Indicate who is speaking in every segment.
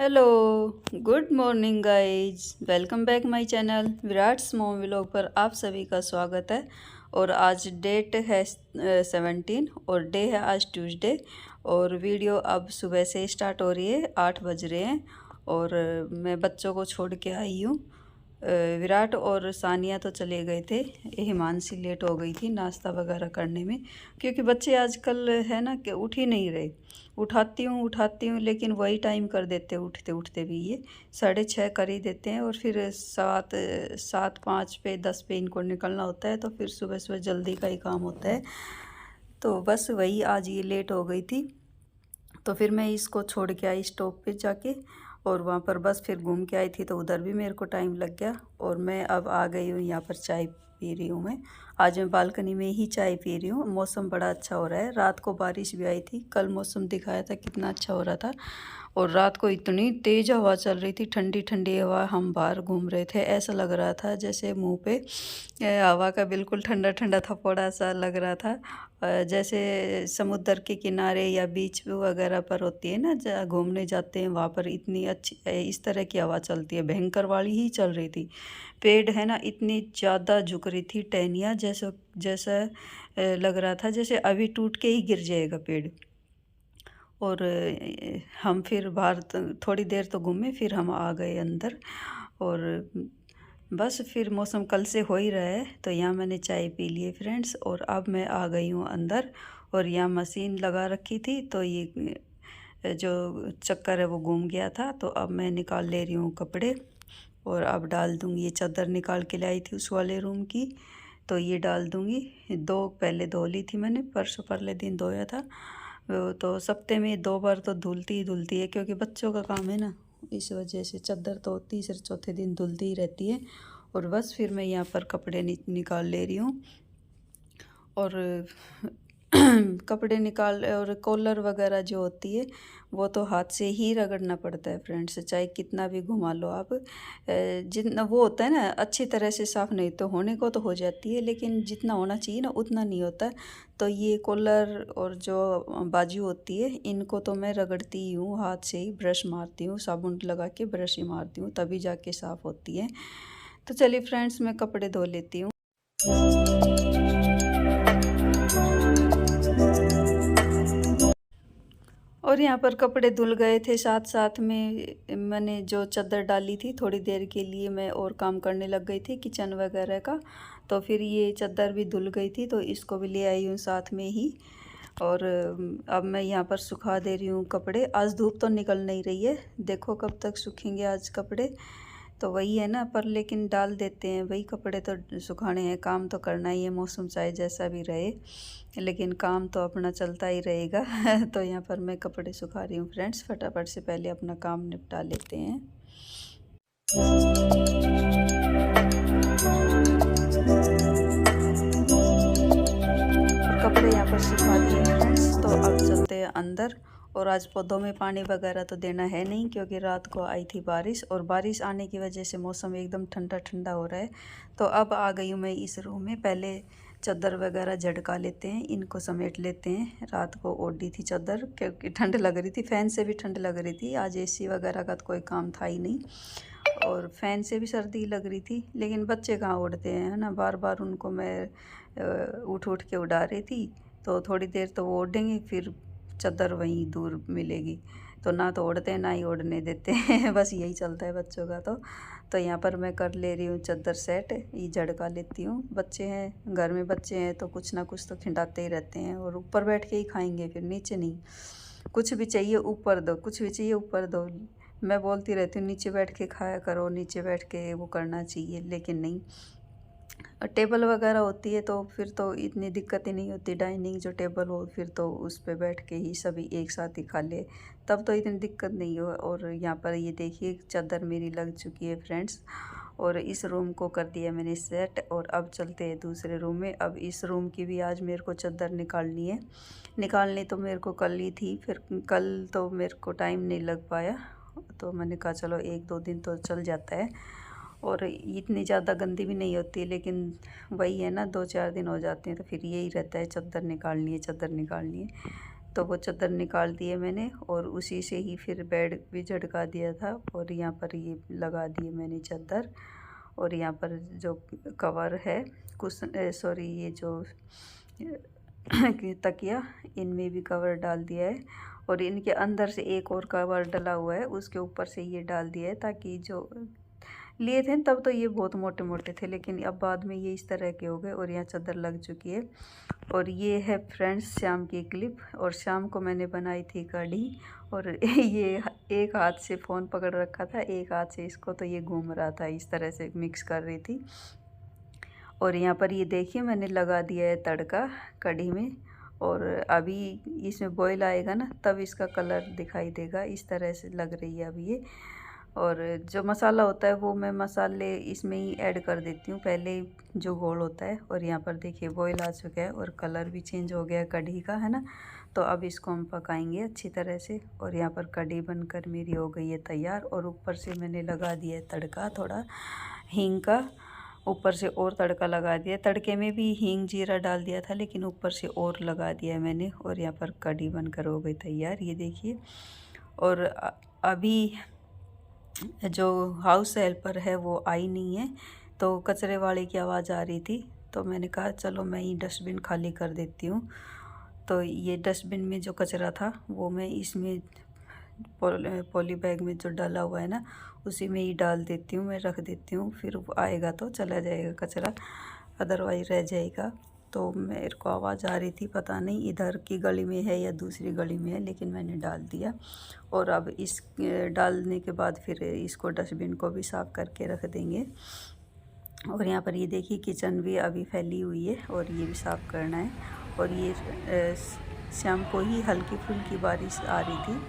Speaker 1: Hello, good morning guys. Welcome back my channel Virat's mom vlog पर आप सभी का स्वागत है। और आज डेट है 17 और डे है आज ट्यूसडे। और वीडियो अब सुबह से स्टार्ट हो रही है, 8 बज रहे हैं। और मैं बच्चों को छोड़ के आई हूँ। विराट और सानिया तो चले गए थे। हिमांशी लेट हो गई थी नाश्ता वगैरह करने में, क्योंकि बच्चे आजकल है ना कि उठ ही नहीं रहे। उठाती हूँ लेकिन वही टाइम कर देते उठते उठते भी। ये 6:30 कर ही देते हैं और फिर 7:05 पे 10 पे इनको निकलना होता है, तो फिर सुबह सुबह जल्दी का ही काम होता है। तो बस वही आज ये लेट हो गई थी। तो फिर मैं इसको छोड़ के आई स्टॉप पे जाके, और वहाँ पर बस फिर घूम के आई थी, तो उधर भी मेरे को टाइम लग गया। और मैं अब आ गई हूँ यहाँ पर, चाय पी रही हूँ मैं। आज मैं बालकनी में ही चाय पी रही हूँ। मौसम बड़ा अच्छा हो रहा है। रात को बारिश भी आई थी, कल मौसम दिखाया था कितना अच्छा हो रहा था। और रात को इतनी तेज़ हवा चल रही थी, ठंडी ठंडी हवा। हम बाहर घूम रहे थे, ऐसा लग रहा था जैसे मुंह पे हवा का बिल्कुल ठंडा ठंडा थपोड़ा सा लग रहा था। जैसे समुद्र के किनारे या बीच वगैरह पर होती है ना, जहाँ घूमने जाते हैं, वहाँ पर इतनी अच्छी इस तरह की हवा चलती है। भयंकर वाली ही चल रही थी। पेड़ है ना, इतनी ज़्यादा झुक रही थी टहनियाँ, जैसा जैसा लग रहा था जैसे अभी टूट के ही गिर जाएगा पेड़। और हम फिर बाहर थोड़ी देर तो घूमे, फिर हम आ गए अंदर। और बस फिर मौसम कल से हो ही रहा है, तो यहाँ मैंने चाय पी ली है फ्रेंड्स। और अब मैं आ गई हूँ अंदर, और यहाँ मशीन लगा रखी थी, तो ये जो चक्कर है वो घूम गया था। तो अब मैं निकाल ले रही हूँ कपड़े, और अब डाल दूँगी। ये चादर निकाल के लाई थी उस वाले रूम की, तो ये डाल दूँगी। दो पहले धो ली थी मैंने, परसों परले दिन धोया था। वो तो सप्ते में 2 बार तो धुलती ही धुलती है, क्योंकि बच्चों का काम है ना, इस वजह से चादर तो तीसरे चौथे दिन धुलती ही रहती है। और बस फिर मैं यहाँ पर कपड़े निकाल ले रही हूँ। और कपड़े निकाल, और कॉलर वगैरह जो होती है वो तो हाथ से ही रगड़ना पड़ता है फ्रेंड्स, चाहे कितना भी घुमा लो आप। जितना वो होता है ना, अच्छी तरह से साफ़ नहीं तो होने को तो हो जाती है, लेकिन जितना होना चाहिए ना उतना नहीं होता है। तो ये कॉलर और जो बाजू होती है, इनको तो मैं रगड़ती ही हूँ हाथ से ही, ब्रश मारती हूँ, साबुन लगा के ब्रश ही मारती हूँ, तभी जाके साफ़ होती है। तो चलिए फ्रेंड्स, मैं कपड़े धो लेती हूँ। और यहाँ पर कपड़े धुल गए थे, साथ साथ में मैंने जो चादर डाली थी, थोड़ी देर के लिए मैं और काम करने लग गई थी किचन वगैरह का। तो फिर ये चादर भी धुल गई थी, तो इसको भी ले आई हूँ साथ में ही। और अब मैं यहाँ पर सुखा दे रही हूँ कपड़े। आज धूप तो निकल नहीं रही है, देखो कब तक सूखेंगे आज कपड़े। तो वही है ना, पर लेकिन डाल देते हैं वही कपड़े, तो सुखाने हैं, काम तो करना ही है, मौसम चाहे जैसा भी रहे, लेकिन काम तो अपना चलता ही रहेगा। तो यहाँ पर मैं कपड़े सुखा रही हूँ फ्रेंड्स, फटाफट से पहले अपना काम निपटा लेते हैं। कपड़े यहाँ पर सुखा दिए फ्रेंड्स, तो अब चलते हैं अंदर। और आज पौधों में पानी वगैरह तो देना है नहीं, क्योंकि रात को आई थी बारिश, और बारिश आने की वजह से मौसम एकदम ठंडा ठंडा हो रहा है। तो अब आ गई हूँ मैं इस रूम में। पहले चादर वगैरह झटका लेते हैं, इनको समेट लेते हैं। रात को ओढ़ी थी चादर, क्योंकि ठंड लग रही थी, फ़ैन से भी ठंड लग रही थी। आज एसी वगैरह का तो कोई काम था ही नहीं, और फ़ैन से भी सर्दी लग रही थी। लेकिन बच्चे कहाँ उड़ते हैं, है ना, बार बार उनको मैं उठ उठ के उड़ा रही थी। तो थोड़ी देर तो वो ओढ़ेंगे, फिर चादर वहीं दूर मिलेगी। तो ना तो ओढ़ते हैं ना ही ओढ़ने देते हैं। बस यही चलता है बच्चों का। तो यहाँ पर मैं कर ले रही हूँ चादर सेट, ये झड़का लेती हूँ। बच्चे हैं घर में, बच्चे हैं तो कुछ ना कुछ तो खिंडाते ही रहते हैं, और ऊपर बैठ के ही खाएंगे, फिर नीचे नहीं। कुछ भी चाहिए ऊपर दो, कुछ भी चाहिए ऊपर दो। मैं बोलती रहती हूँ नीचे बैठ के खाया करो, नीचे बैठ के वो करना चाहिए, लेकिन नहीं। टेबल वगैरह होती है तो फिर तो इतनी दिक्कत ही नहीं होती, डाइनिंग जो टेबल हो फिर तो उस पे बैठ के ही सभी एक साथ ही खा ले, तब तो इतनी दिक्कत नहीं हो। और यहाँ पर ये देखिए चादर मेरी लग चुकी है फ्रेंड्स, और इस रूम को कर दिया मैंने सेट। और अब चलते हैं दूसरे रूम में। अब इस रूम की भी आज मेरे को चादर निकालनी है। निकालनी तो मेरे को कल ही थी, फिर कल तो मेरे को टाइम नहीं लग पाया, तो मैंने कहा चलो 1-2 दिन तो चल जाता है। और इतनी ज़्यादा गंदी भी नहीं होती, लेकिन वही है ना, 2-4 दिन हो जाते हैं तो फिर यही रहता है, चादर निकालनी है, चादर निकालनी है। तो वो चादर निकाल दिए मैंने और उसी से ही फिर बेड भी झटका दिया था। और यहाँ पर ये लगा दिए मैंने चादर। और यहाँ पर जो कवर है सॉरी ये जो तकिया, इनमें भी कवर डाल दिया है। और इनके अंदर से एक और कवर डला हुआ है, उसके ऊपर से ये डाल दिया है, ताकि जो लिए थे तब तो ये बहुत मोटे मोटे थे, लेकिन अब बाद में ये इस तरह के हो गए। और यहाँ चादर लग चुकी है। और ये है फ्रेंड्स शाम की क्लिप। और शाम को मैंने बनाई थी कढ़ी। और ये एक हाथ से फ़ोन पकड़ रखा था, एक हाथ से इसको, तो ये घूम रहा था, इस तरह से मिक्स कर रही थी। और यहाँ पर ये देखिए मैंने लगा दिया है तड़का कढ़ी में। और अभी इसमें बॉईल आएगा ना, तब इसका कलर दिखाई देगा, इस तरह से लग रही है अभी ये। और जो मसाला होता है वो मैं मसाले इसमें ही ऐड कर देती हूँ पहले, जो घोल होता है। और यहाँ पर देखिए बॉईल आ चुका है और कलर भी चेंज हो गया कढ़ी का, है ना। तो अब इसको हम पकाएंगे अच्छी तरह से। और यहाँ पर कढ़ी बनकर मेरी हो गई है तैयार। और ऊपर से मैंने लगा दिया है तड़का, थोड़ा हींग का ऊपर से और तड़का लगा दिया। तड़के में भी हींग जीरा डाल दिया था, लेकिन ऊपर से और लगा दिया है मैंने। और यहाँ पर कढ़ी बनकर हो गई तैयार, ये देखिए। और अभी जो हाउस हेल्पर है वो आई नहीं है, तो कचरे वाले की आवाज़ आ रही थी। तो मैंने कहा चलो मैं ही डस्टबिन खाली कर देती हूँ। तो ये डस्टबिन में जो कचरा था वो मैं इसमें पॉली बैग में जो डाला हुआ है ना, उसी में ही डाल देती हूँ, मैं रख देती हूँ। फिर वो आएगा तो चला जाएगा कचरा, अदरवाइज रह जाएगा। तो मेरे को आवाज़ आ रही थी, पता नहीं इधर की गली में है या दूसरी गली में है, लेकिन मैंने डाल दिया। और अब इस डालने के बाद फिर इसको डस्टबिन को भी साफ़ करके रख देंगे। और यहाँ पर ये देखिए किचन भी अभी फैली हुई है, और ये भी साफ़ करना है। और ये शाम को ही हल्की फुल्की बारिश आ रही थी,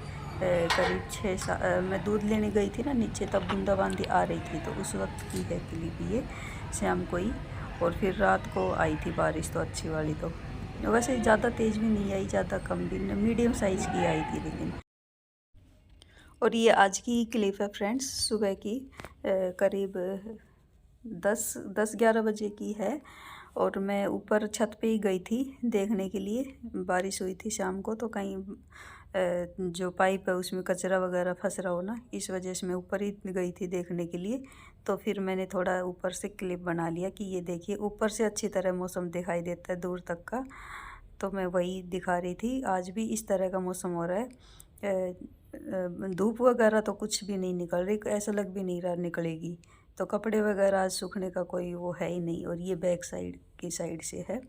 Speaker 1: करीब 6 मैं दूध लेने गई थी ना नीचे, तब बूंदाबांदी आ रही थी। तो उस वक्त की है क्लिप ये, शाम को ही। और फिर रात को आई थी बारिश, तो अच्छी वाली। तो वैसे ज़्यादा तेज़ भी नहीं आई, ज़्यादा कम भी नहीं, मीडियम साइज़ की आई थी लेकिन। और ये आज की क्लिप है फ्रेंड्स, सुबह की करीब 10-11 बजे की है। और मैं ऊपर छत पे ही गई थी देखने के लिए, बारिश हुई थी शाम को, तो कहीं जो पाइप है उसमें कचरा वगैरह फंस रहा हो ना, इस वजह से मैं ऊपर ही गई थी देखने के लिए। तो फिर मैंने थोड़ा ऊपर से क्लिप बना लिया कि ये देखिए ऊपर से अच्छी तरह मौसम दिखाई देता है दूर तक का। तो मैं वही दिखा रही थी। आज भी इस तरह का मौसम हो रहा है, धूप वगैरह तो कुछ भी नहीं निकल रही, ऐसा लग भी नहीं रहा निकलेगी। तो कपड़े वगैरह आज सूखने का कोई वो है ही नहीं। और ये बैक साइड की साइड से है।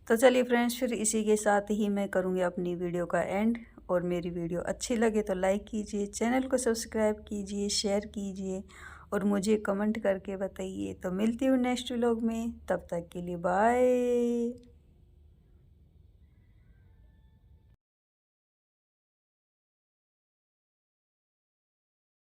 Speaker 1: तो चलिए फ्रेंड्स, फिर इसी के साथ ही मैं करूँगी अपनी वीडियो का एंड। और मेरी वीडियो अच्छी लगे तो लाइक कीजिए, चैनल को सब्सक्राइब कीजिए, शेयर कीजिए और मुझे कमेंट करके बताइए। तो मिलती हूँ नेक्स्ट व्लॉग में, तब तक के लिए बाय।